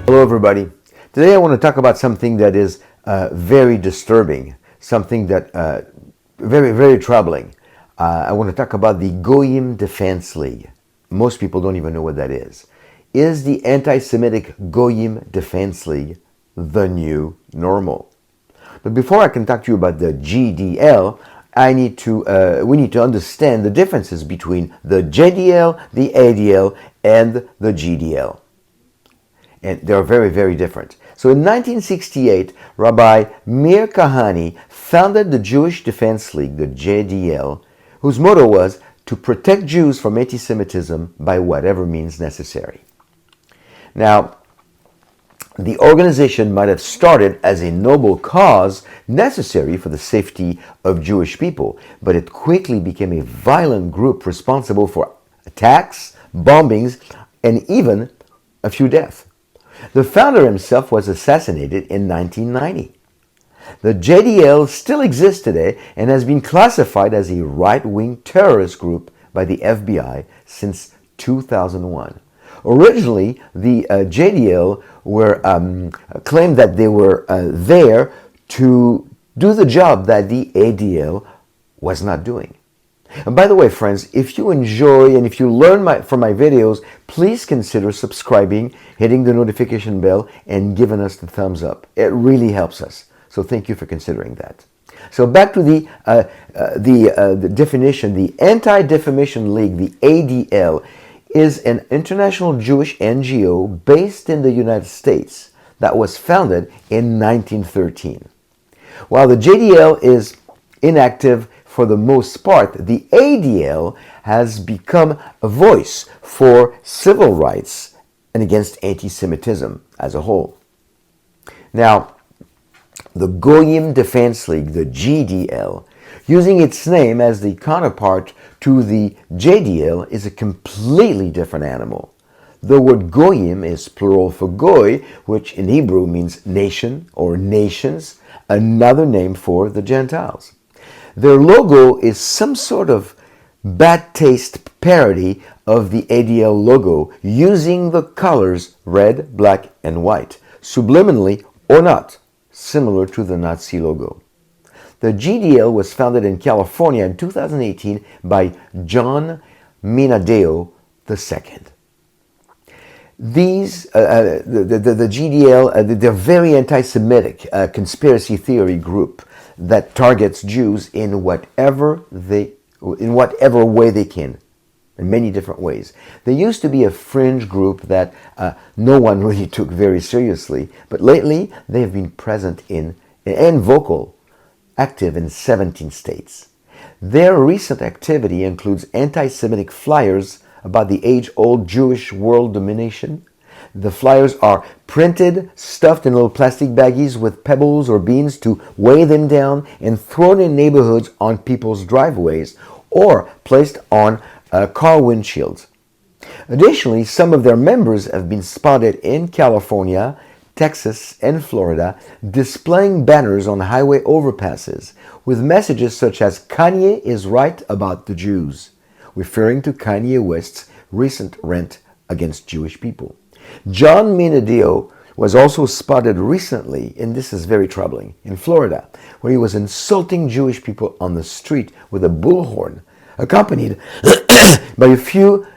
Hello everybody. Today I want to talk about something that is very disturbing, something that very troubling. I want to talk about the Goyim Defense League. Most people don't even know what that is. Is the anti-Semitic Goyim Defense League the new normal? But before I can talk to you about the GDL, we need to understand the differences between the JDL, the ADL, and the GDL. And they're very different. So in 1968, Rabbi Meir Kahane founded the Jewish Defense League, the JDL, whose motto was to protect Jews from anti-Semitism by whatever means necessary. Now, the organization might have started as a noble cause necessary for the safety of Jewish people, but it quickly became a violent group responsible for attacks, bombings, and even a few deaths. The founder himself was assassinated in 1990. The JDL still exists today and has been classified as a right-wing terrorist group by the FBI since 2001. Originally, the JDL were claimed that they were there to do the job that the ADL was not doing. And by the way, friends, if you enjoy and if you learn from my videos, please consider subscribing, hitting the notification bell, and giving us the thumbs up. It really helps us. So thank you for considering that. So back to the definition. The Anti-Defamation League, the ADL, is an international Jewish NGO based in the United States that was founded in 1913. While the JDL is inactive for the most part, the ADL has become a voice for civil rights and against anti-Semitism as a whole. Now, the Goyim Defense League, the GDL, using its name as the counterpart to the JDL, is a completely different animal. The word Goyim is plural for Goy, which in Hebrew means nation or nations, another name for the Gentiles. Their logo is some sort of bad taste parody of the ADL logo, using the colors red, black, and white, subliminally or not, similar to the Nazi logo. The GDL was founded in California in 2018 by John Minadeo II. The GDL, they're very anti-Semitic conspiracy theory group that targets Jews in whatever way they can, in many different ways. They used to be a fringe group that no one really took very seriously, but lately they have been present and active in 17 states. Their recent activity includes anti-Semitic flyers about the age-old Jewish world domination. The flyers are printed, stuffed in little plastic baggies with pebbles or beans to weigh them down, and thrown in neighborhoods on people's driveways or placed on car windshields. Additionally, some of their members have been spotted in California, Texas, and Florida displaying banners on highway overpasses with messages such as "Kanye is right about the Jews," referring to Kanye West's recent rant against Jewish people. John Minadeo was also spotted recently, and this is very troubling, in Florida, where he was insulting Jewish people on the street with a bullhorn, accompanied by a few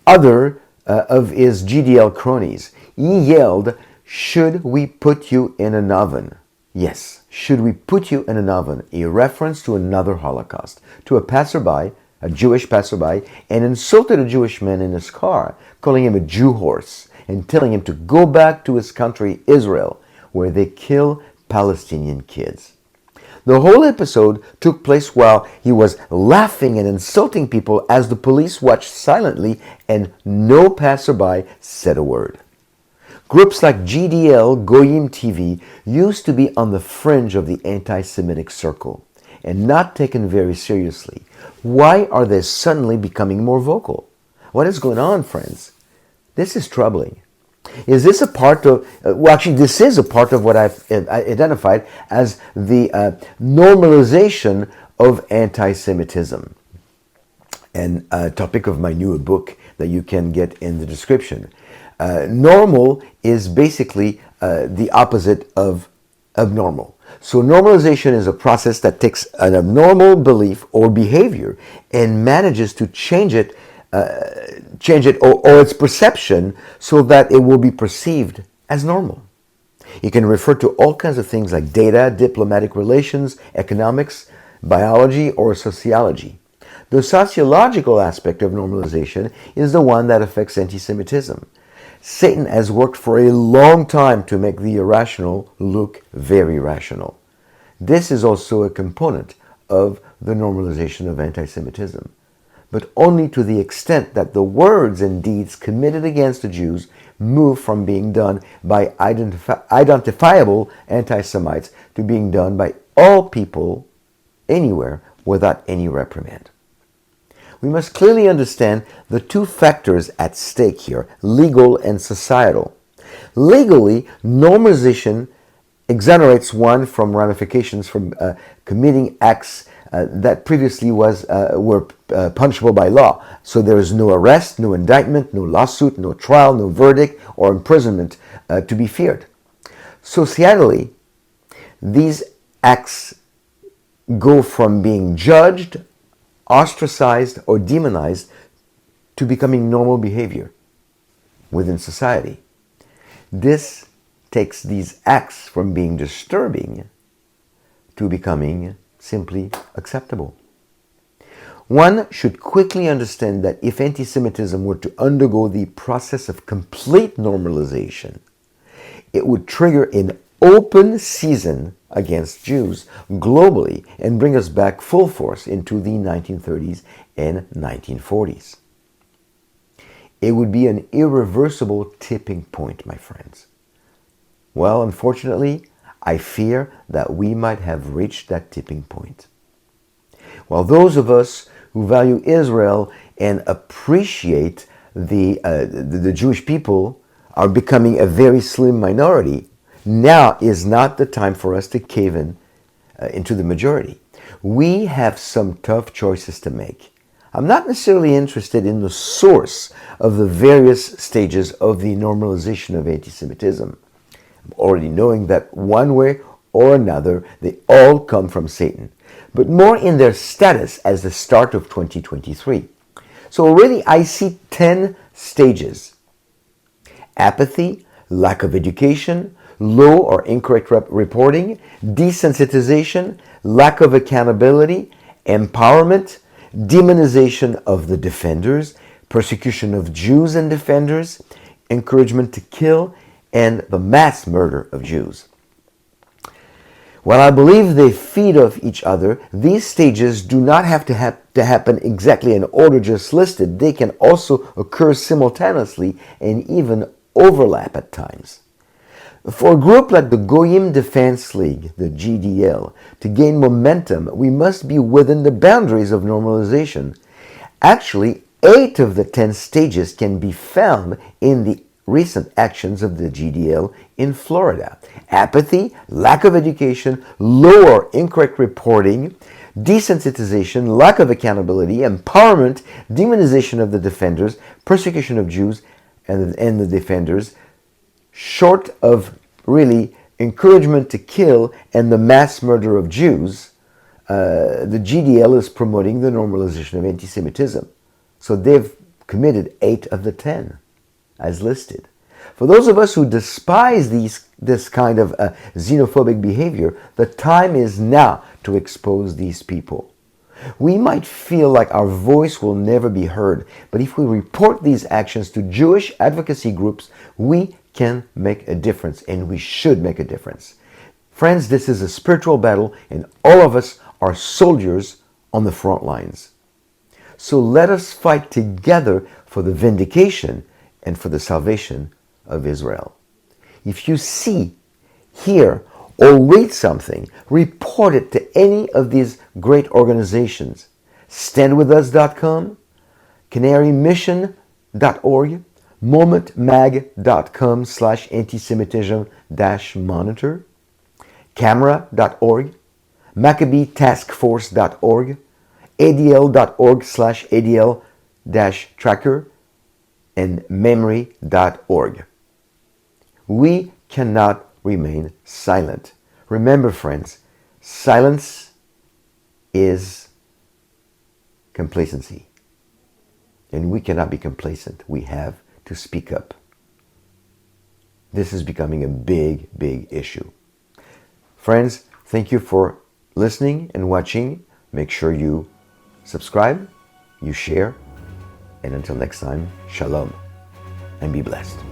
other of his GDL cronies. He yelled, "Should we put you in an oven?" Yes, should we put you in an oven? A reference to another Holocaust, to a passerby, a Jewish passerby, and insulted a Jewish man in his car, calling him a Jew horse and telling him to go back to his country, Israel, where they kill Palestinian kids. The whole episode took place while he was laughing and insulting people as the police watched silently and no passerby said a word. Groups like GDL, Goyim TV used to be on the fringe of the anti-Semitic circle and not taken very seriously. Why are they suddenly becoming more vocal? What is going on, friends? This is troubling. Is this a part of, this is a part of what I've identified as the normalization of anti-Semitism, and a topic of my new book that you can get in the description. Normal is basically the opposite of abnormal. So normalization is a process that takes an abnormal belief or behavior and manages to change it or its perception so that it will be perceived as normal. It can refer to all kinds of things like data, diplomatic relations, economics, biology, or sociology. The sociological aspect of normalization is the one that affects anti-Semitism. Satan has worked for a long time to make the irrational look very rational. This is also a component of the normalization of anti-Semitism, but only to the extent that the words and deeds committed against the Jews move from being done by identifiable anti-Semites to being done by all people anywhere without any reprimand. We must clearly understand the two factors at stake here, legal and societal. Legally, normalization exonerates one from ramifications from committing acts that previously were punishable by law. So there is no arrest, no indictment, no lawsuit, no trial, no verdict, or imprisonment to be feared. Societally, these acts go from being judged, ostracized, or demonized to becoming normal behavior within society. This takes these acts from being disturbing to becoming simply acceptable. One should quickly understand that if anti-Semitism were to undergo the process of complete normalization, it would trigger an open season against Jews globally and bring us back full force into the 1930s and 1940s. It would be an irreversible tipping point, my friends. Well, unfortunately, I fear that we might have reached that tipping point. While those of us who value Israel and appreciate the Jewish people are becoming a very slim minority, now is not the time for us to cave in into the majority. We have some tough choices to make. I'm not necessarily interested in the source of the various stages of the normalization of anti-Semitism. I'm already knowing that one way or another, they all come from Satan, but more in their status as the start of 2023. So already I see 10 stages: apathy, lack of education, low or incorrect reporting, desensitization, lack of accountability, empowerment, demonization of the defenders, persecution of Jews and defenders, encouragement to kill, and the mass murder of Jews. While I believe they feed off each other, these stages do not have to happen exactly in order just listed. They can also occur simultaneously and even overlap at times. For a group like the Goyim Defense League, the GDL, to gain momentum, we must be within the boundaries of normalization. Actually, 8 of the 10 stages can be found in the recent actions of the GDL in Florida: apathy, lack of education, low or incorrect reporting, desensitization, lack of accountability, empowerment, demonization of the defenders, persecution of Jews and the defenders, short of really encouragement to kill and the mass murder of Jews. The GDL is promoting the normalization of anti-Semitism. So they've committed 8 of the 10 as listed. For those of us who despise this kind of xenophobic behavior, the time is now to expose these people. We might feel like our voice will never be heard, but if we report these actions to Jewish advocacy groups, we can make a difference, and we should make a difference. Friends, this is a spiritual battle, and all of us are soldiers on the front lines. So let us fight together for the vindication and for the salvation of Israel. If you see, hear, or read something, report it to any of these great organizations. StandWithUs.com, CanaryMission.org, MomentMag.com/antisemitism-monitor, Camera.org, MaccabeeTaskForce.org, ADL.org/ADL-tracker, and memory.org. We cannot remain silent. Remember, friends, silence is complacency. And we cannot be complacent. We have to speak up. This is becoming a big, big issue. Friends, thank you for listening and watching. Make sure you subscribe, you share, and until next time, shalom, and be blessed.